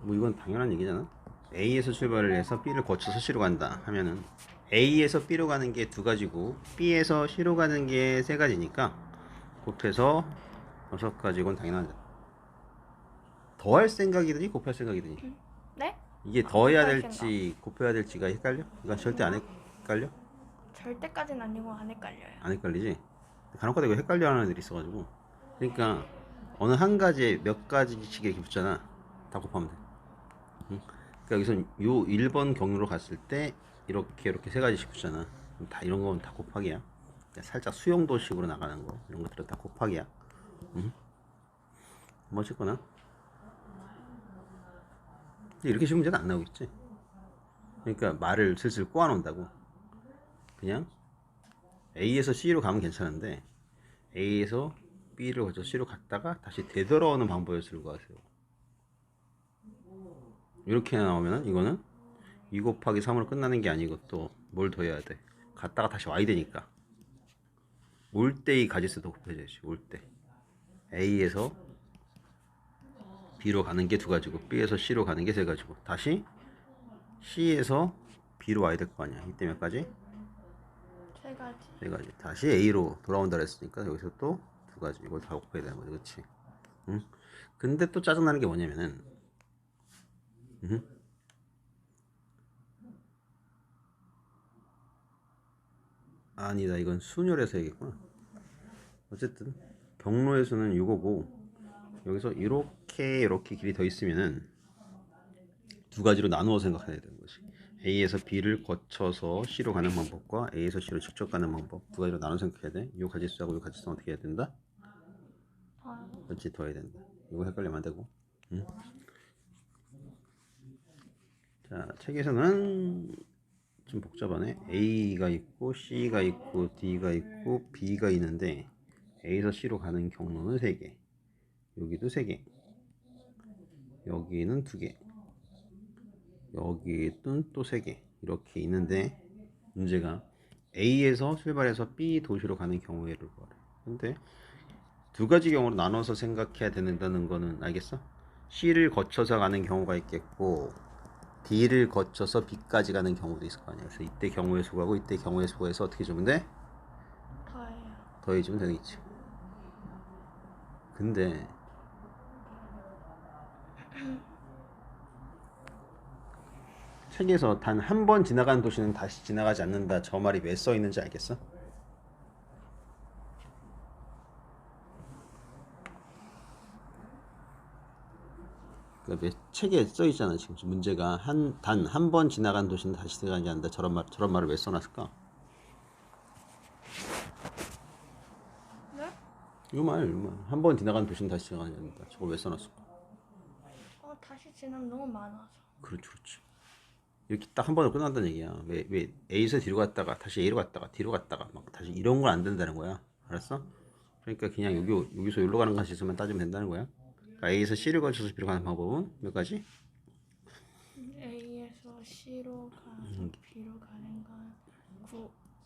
뭐 이건 당연한 얘기잖아. A에서 출발을 해서 B를 거쳐서 C로 간다 하면은 A에서 B로 가는 게 두 가지고 B에서 C로 가는 게 세 가지니까 곱해서 6가지건 당연하죠. 더할 생각이더니 곱할 생각이더니 네? 이게 아, 더해야 곱할 생각. 될지 곱해야 될지가 헷갈려? 이건 절대 안 헷갈려? 절대까지는 아니고 안 헷갈려요. 안 헷갈리지? 간혹가다 이거 헷갈려 하는 애들이 있어가지고 그러니까 어느 한 가지에 몇 가지씩 이렇게 붙잖아. 다 곱하면 돼. 응? 그러니까 여기서 요 1번 경로로 갔을 때 이렇게 세 가지씩 붙잖아. 다 이런 건 다 곱하기야. 그러니까 살짝 수용도식으로 나가는 거 이런 것들은 다 곱하기야. 응? 뭐 어쨌거나 이렇게 쉬운 문제는 안 나오겠지. 그러니까 말을 슬슬 꼬아놓는다고. 그냥 A에서 C로 가면 괜찮은데 A에서 B를 거쳐 C로 갔다가 다시 되돌아오는 방법을 쓰는 거 같아요. 이렇게 나오면은 이거는 2 곱하기 3으로 끝나는 게 아니고 또 뭘 더해야 돼? 갔다가 다시 와야 되니까 올 때의 가지수도 곱해져야지. 올 때 A에서 B로 가는 게 두 가지고 B에서 C로 가는 게 세 가지고 다시 C에서 B로 와야 될 거 아니야. 이때 몇 가지? 세 가지. 세 가지. 다시 A로 돌아온다 그랬으니까 여기서 또 두 가지. 이걸 다 곱해야 되는 거지. 그렇지? 응? 근데 또 짜증나는 게 뭐냐면은 응? 아니다. 이건 순열에서 얘기했구나. 어쨌든 경로에서는 이거고 여기서 이렇게 길이 더 있으면은 두 가지로 나누어 생각해야 되는 거지. A에서 B를 거쳐서 C로 가는 방법과 A에서 C로 직접 가는 방법 두 가지로 나눠 생각해야 돼. 이 가지수하고 이 가지수는 어떻게 해야 된다? 아, 같이 더해야 된다. 이거 헷갈리면 안 되고. 응? 자, 책에서는 좀 복잡하네. A가 있고 C가 있고 D가 있고 B가 있는데 A에서 C로 가는 경로는 3개. 여기도 3개. 여기는 2개. 여기는 또 3개. 이렇게 있는데 문제가 A에서 출발해서 B 도시로 가는 경우를 구하래. 근데 두 가지 경우로 나눠서 생각해야 된다는 거는 알겠어? C를 거쳐서 가는 경우가 있겠고 D를 거쳐서 B까지 가는 경우도 있을 거 아니야. 그래서 이때 경우의 수하고 이때 경우의 수에서 어떻게 주면 돼? 더해요. 더해주면 되겠지. 근데 책에서 단 한 번 지나간 도시는 다시 지나가지 않는다. 저 말이 왜 써 있는지 알겠어? 그러니까 책에 써 있잖아. 지금 문제가 단 한 번 지나간 도시는 다시 지나가지 않는다. 저런 말을 왜 써놨을까? 네? 한 번 지나간 도시는 다시 지나가지 않는다. 저걸 왜 써놨을까? 다시 지나면 너무 많아서. 그렇지. 이렇게 딱 한 번으로 끝난다는 얘기야. 왜 A에서 뒤로 갔다가 다시 A로 갔다가 뒤로 갔다가 막 다시 이런 건 안 된다는 거야. 알았어? 그러니까 그냥 여기서 여기로 가는 가지수만 따지면 된다는 거야. 그러니까 A에서 C를 거쳐서 B로 가는 방법은 몇 가지? A에서 C로 가서 B로 가는 건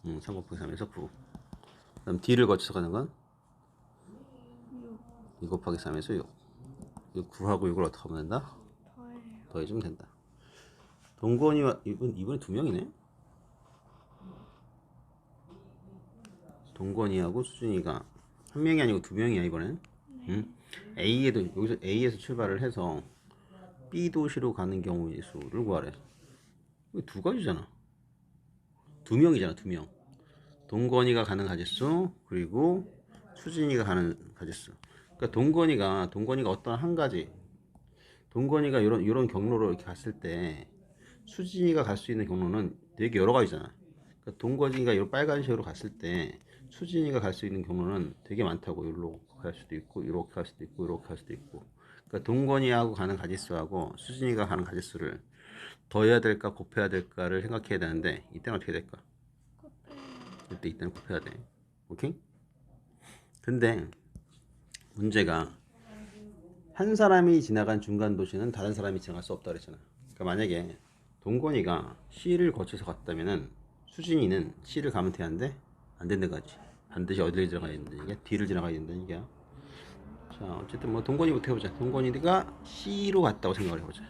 9. 3 곱하기 3에서 9. 그다음 D를 거쳐서 가는 건 6. 2 곱하기 3에서 6. 9하고 6을 어떻게 하면 된다? 더해요. 더해주면 된다. 동건이와 이번에 두 명이네. 동건이하고 수준이가 한 명이 아니고 두 명이야 이번엔. 응? 여기서 A에서 출발을 해서 B 도시로 가는 경우의 수를 구하래. 이거 두 가지잖아. 두 명이잖아, 두 명. 동건이가 가는 가짓수 그리고 수진이가 가는 가짓수. 그러니까 동건이가 어떤 한 가지 동건이가 이런 경로로 이렇게 갔을 때 수진이가 갈 수 있는 경로는 되게 여러 가지잖아. 그러니까 동건이가 이 빨간색으로 갔을 때 수진이가 갈 수 있는 경로는 되게 많다고. 여기로 갈 수도 있고 이렇게 갈 수도 있고 이렇게 갈 수도 있고. 그러니까 동건이하고 가는 가짓수하고 수진이가 가는 가짓수를 더해야 될까 곱해야 될까를 생각해야 되는데 이때는 어떻게 될까? 곱해요. 이때는 곱해야 돼. 오케이? 근데 문제가 한 사람이 지나간 중간 도시는 다른 사람이 지나갈 수 없다 그랬잖아. 그러니까 만약에 동건이가 C를 거쳐서 갔다면은 수진이는 C를 가면 되는데 안 된다는 거지. 반드시 어디를 지나가야 된다는 얘기야? D를 지나가야 된다는 얘기야. 자, 어쨌든 뭐 동건이부터 해보자. 동건이가 C로 갔다고 생각을 해보자.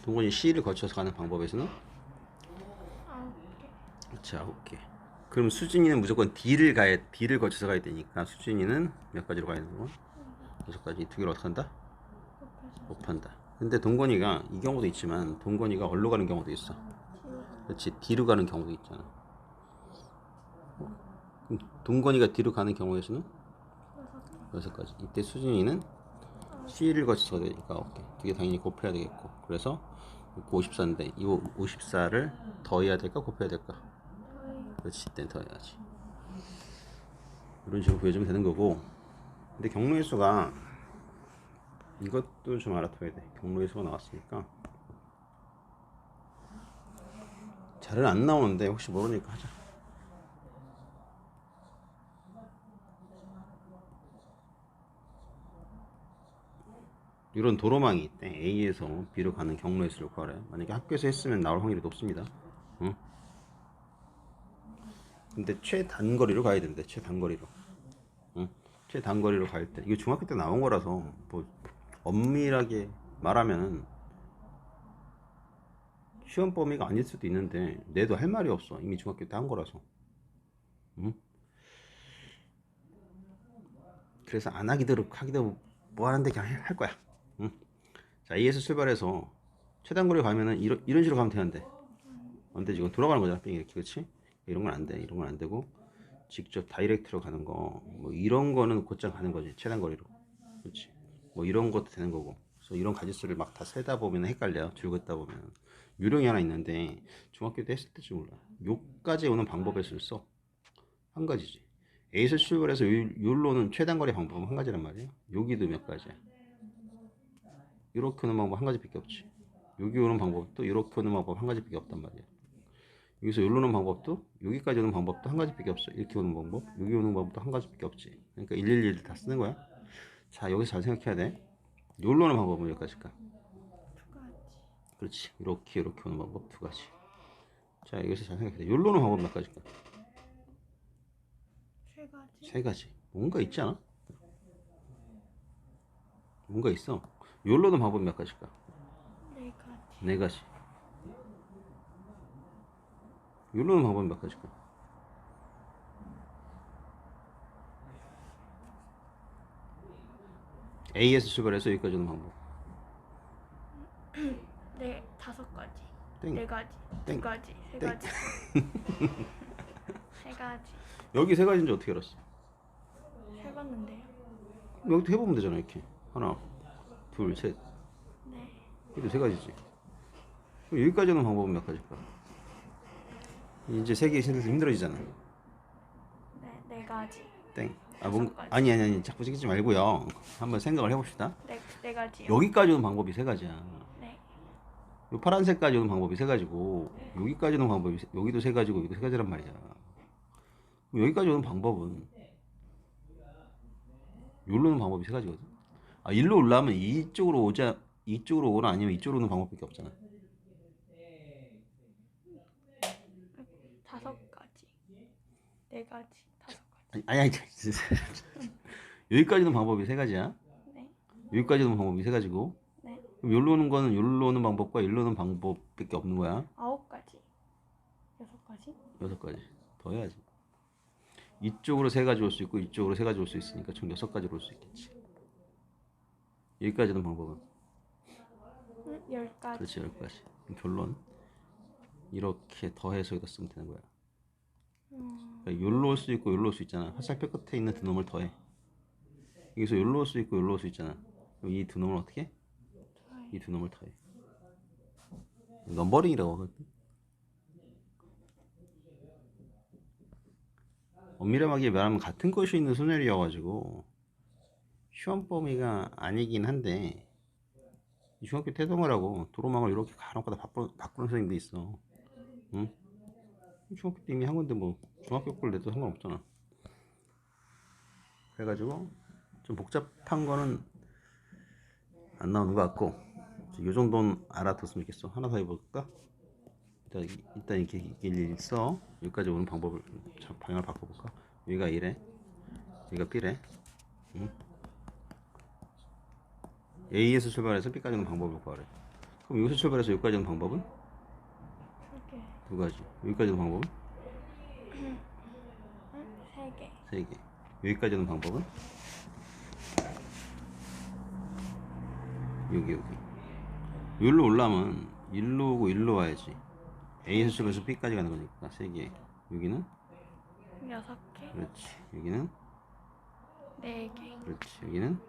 동건이 C를 거쳐서 가는 방법에서는 9개. 그렇지 9개. 그럼 수진이는 무조건 D를 거쳐서 가야 되니까 수진이는 몇 가지로 가야 되는 거야? 6가지. 두 개를 어떻게 한다? 곱해서 곱한다. 근데 동건이가 이 경우도 있지만 동건이가 어디로 가는 경우도 있어. D로 그렇지 D로 가는 경우도 있잖아. 그럼 동건이가 D로 가는 경우에서는 6개. 6가지. 이때 수진이는 C를 거쳐서 가야 되니까 9개. 두 개 당연히 곱해야 되겠고. 그래서 54인데 이 54를 더해야 될까 곱해야 될까? 더해. 그렇지 이땐 더해야지. 이런 식으로 구해주면 되는 거고. 근데 경로의 수가 이것도 좀 알아둬야 돼. 경로의 수가 나왔으니까 잘은 안 나오는데 혹시 모르니까 하자. 이런 도로망이 있대. A에서 B로 가는 경로의 수를 구하래. 만약에 학교에서 했으면 나올 확률이 높습니다. 응? 근데 최단거리로 가야 된대. 최단거리로. 응? 최단거리로 갈 때. 이거 중학교 때 나온 거라서 뭐 엄밀하게 말하면 시험 범위가 아닐 수도 있는데 내도 할 말이 없어. 이미 중학교 때 한 거라서. 응? 그래서 안 하기도 뭐 하는데 그냥 할 거야. 응? 자, A에서 출발해서 최단거리 가면은 이런 식으로 가면 되는데 안 되지. 이건 돌아가는 거잖아. 뺑 이렇게 그렇지? 이런 건 안 돼. 이런 건 안 되고 직접 다이렉트로 가는 거 뭐 이런 거는 곧장 가는 거지. 최단거리로. 그렇지. 뭐 이런 것도 되는 거고. 그래서 이런 가짓수를 막 다 세다 보면 헷갈려. 줄 긋다 보면 요령이 하나 있는데 중학교 때 했을 때지 몰라. 요까지 오는 방법의 수를 써. 한 가지지. A에서 출발해서 요로는 최단거리 방법은 한 가지란 말이야. 여기도 몇 가지야. 이렇게 오는 방법 한 가지밖에 없지. 여기 오는 방법도 이렇게 오는 방법 한 가지밖에 없단 말이야. 여기서 여기로 오는 방법도 여기까지 오는 방법도 한 가지밖에 없어. 이렇게 오는 방법, 여기 오는 방법도 한 가지밖에 없지. 그러니까 111을 다 쓰는 거야. 자, 여기서 잘 생각해야 돼. 여기로 오는 방법은 몇 가지일까? 2가지. 그렇지. 이렇게 오는 방법 2가지. 자, 여기서 잘 생각해야 돼. 여기로 오는 방법 몇 가지일까? 3가지. 3가지. 뭔가 있지 않아? 뭔가 있어. 여기로 오는 방법 몇 가지일까? 4가지. 4가지. 여기로 오는 방법 몇 가지일까? A에서 출발해서 여기까지 오는 방법. 5가지. 땡. 4가지. 땡. 2가지. 땡. 3가지. 3가지. 여기 3가지인지 어떻게 알았어? 해봤는데요. 여기도 해보면 되잖아. 이렇게 하나, 둘, 셋. 네. 여기도 3가지지. 그럼 여기까지 오는 방법은 몇 가지일까? 이제 3개 신어서 힘들어지잖아. 네, 4가지. 땡. 다섯 가지. 아니 자꾸 찍지 말고요. 한번 생각을 해봅시다. 4가지요. 여기까지 오는 방법이 3가지야. 네. 요 파란색까지 오는 방법이 3가지고 여기까지 오는 방법이 여기도 3가지고 여기도 3가지란 말이야. 그럼 여기까지 오는 방법은 여기로 오는 방법이 3가지거든. 아, 일로 올라오면 이쪽으로 오나 아니면 이쪽으로 오는 방법밖에 없잖아. 5가지. 4가지. 5가지. 아니. 여기까지 오는 방법이 3가지야. 네. 여기까지 오는 방법이 3가지고 네. 그럼 여기로 오는 거는 여기로 오는 방법과 여기로 오는 방법밖에 없는 거야. 9가지. 6가지. 6가지 더 해야지. 이쪽으로 3가지 올 수 있고 이쪽으로 3가지 올 수 있으니까 총 6가지로 올 수 있겠지. 여기까지 오는 방법은 10가지. 그렇지 10가지. 결론 이렇게 더해서 여기다 쓰면 되는 거야. 그러니까 여기로 올 수 있고 여기로 올 수 있잖아. 화살표 끝에 있는 두 놈을 더해. 여기서 여기로 올 수 있고 여기로 올 수 있잖아. 그럼 이 두 놈을 어떻게 해? 이 두 놈을 더해. 넘버링이라고 하거든. 엄밀하게 말하면 같은 것이 있는 소멸이어가지고 시험 범위가 아니긴 한데 중학교 태동을 하고 도로망을 이렇게 간혹가다 바꾸는 선생님도 있어. 응? 중학교 때 이미 한 건데 뭐 중학교 걸 내도 상관없잖아. 그래가지고 좀 복잡한 거는 안 나오는 것 같고 요 정도는 알아뒀으면 좋겠어. 하나 더 해볼까? 일단 이렇게 일일이 써. 여기까지 오는 방법을 방향을 바꿔볼까? 여기가 이래, 여기가 B래. 응? A에서 출발해서 B까지 오는 방법을 구하래. 그럼 여기서 출발해서 여기까지 오는 방법은? 2개. 두 가지. 여기까지 오는 방법은? 3개. 세 개. 여기까지 오는 방법은? 여기. 여기로 올라오면 일로 오고 일로 와야지. A에서 출발해서 B까지 가는 거니까 세 개. 여기는? 6개. 그렇지. 여기는? 4개. 그렇지. 여기는?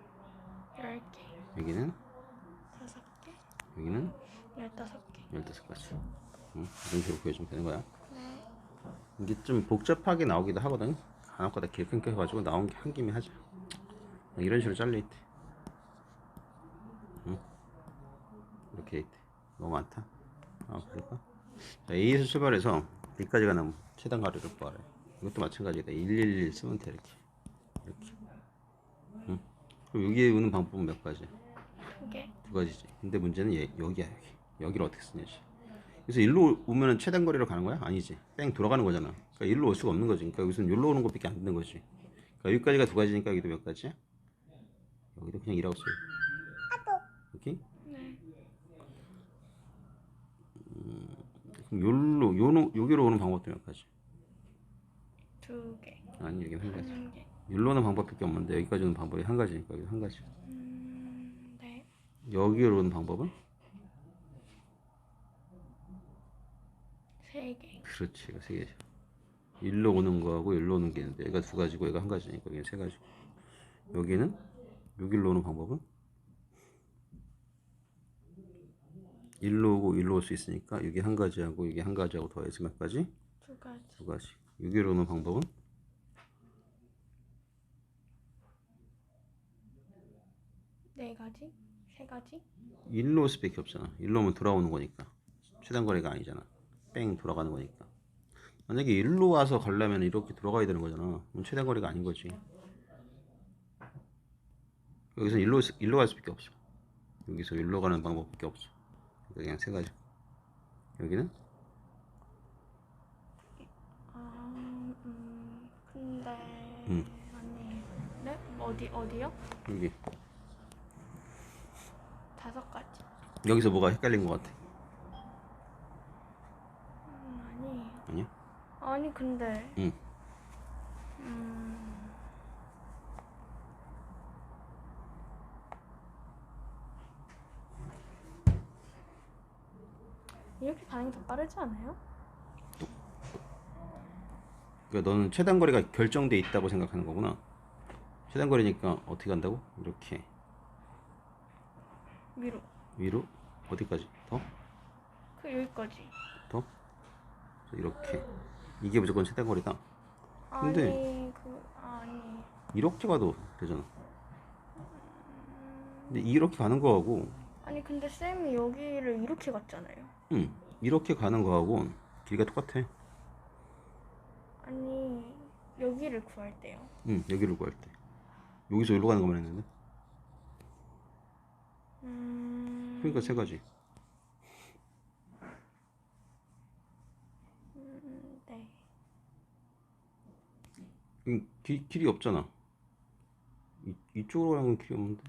10개. 여기는? 5개. 여기는? 15개. 15가지. 응? 이런 식으로 구해주면 되는 거야. 네. 이게 좀 복잡하게 나오기도 하거든. 하나보다 길게 해가지고 나온 게 한 김에 하자. 이런 식으로 잘려있대. 응? 이렇게 있대. 너무 많다. 그럴까? 자, A에서 출발해서 B까지 가는 최단 거리를 구하래. 이것도 마찬가지다. 111 쓰면 돼, 이렇게. 응? 그럼 여기에 오는 방법은 몇 가지? 2개. 두 가지지. 근데 문제는 여기야, 여기. 여기를 어떻게 쓰냐지. 그래서 일로 오면은 최단 거리로 가는 거야? 아니지. 뺑 돌아가는 거잖아. 그러니까 일로 올 수가 없는 거지. 그러니까 여기서는 일로 오는 것밖에 안 되는 거지. 그러니까 여기까지가 두 가지니까 여기도 몇 가지야? 여기도 그냥 1하고 써요. 오케이? 네. 그럼 여기로 오는 방법도 몇 가지? 2개. 아니, 여기는 한 가지. 1개. 일로 오는 방법밖에 없는데 여기까지 오는 방법이 한 가지니까 여기도 한 가지. 네. 여기로 오는 방법은? 3개. 그렇지, 이거 세 개죠. 일로 오는 거하고 일로 오는 게 있는데 얘가 두 가지고 얘가 한 가지니까 여기는 세 가지. 여기는 여기로 오는 방법은? 일로 오고 일로 올 수 있으니까 여기 한 가지하고 여기 한 가지하고 더해서 몇 가지? 2가지. 두 가지. 여기로 오는 방법은? 4가지? 3가지? 일로 올 수밖에 없잖아. 일로 오면 돌아오는 거니까. 최단 거리가 아니잖아. 뺑 돌아가는 거니까. 만약에 일로 와서 가려면 이렇게 돌아가야 되는 거잖아. 그럼 최단 거리가 아닌 거지. 여기서 일로 갈 수밖에 없어. 여기서 일로 가는 방법밖에 없어. 그냥 세 가지. 여기는? 근데 아니. 네? 어디요? 여기. 5가지. 여기서 뭐가 헷갈린 것 같아? 아니. 아니야? 아니 근데 응. 이렇게 가는 게 더 빠르지 않아요? 그러니까 너는 최단 거리가 결정돼 있다고 생각하는 거구나. 최단 거리니까 어떻게 간다고? 이렇게 위로. 위로 어디까지? 더? 여기까지. 더? 이렇게. 이게 무조건 최단 거리다. 근데 아니. 이렇게 가도 되잖아. 근데 이렇게 가는 거하고 아니 근데 쌤이 여기를 이렇게 갔잖아요. 이렇게 가는 거하고 길이가 똑같아. 아니 여기를 구할 때요. 여기를 구할 때 여기서 여기로 가는 것만 했는데. 그러니까 세 가지. 네. 길이 없잖아. 이쪽으로 가는 건 길이 없는데.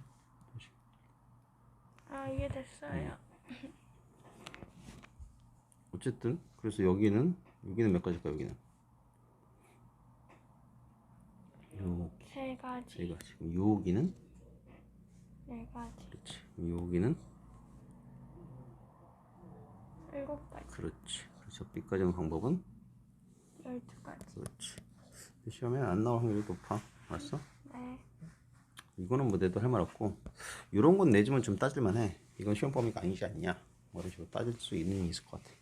이해됐어요. 어쨌든 그래서 여기는 몇 가지일까? 여기는 이렇게 3가지. 세 가지. 그럼 여기는 4가지. 그렇지. 여기는 7가지. 그렇지. 그래서 B까지 오는 방법은 12가지. 그렇지. 시험에 안 나올 확률이 높아. 알았어? 네. 이거는 뭐 내도 할 말 없고, 이런 건 내주면 좀 따질만 해. 이건 시험 범위가 아니지 않냐, 뭐 이런 식으로 따질 수 있는 게 있을 것 같아.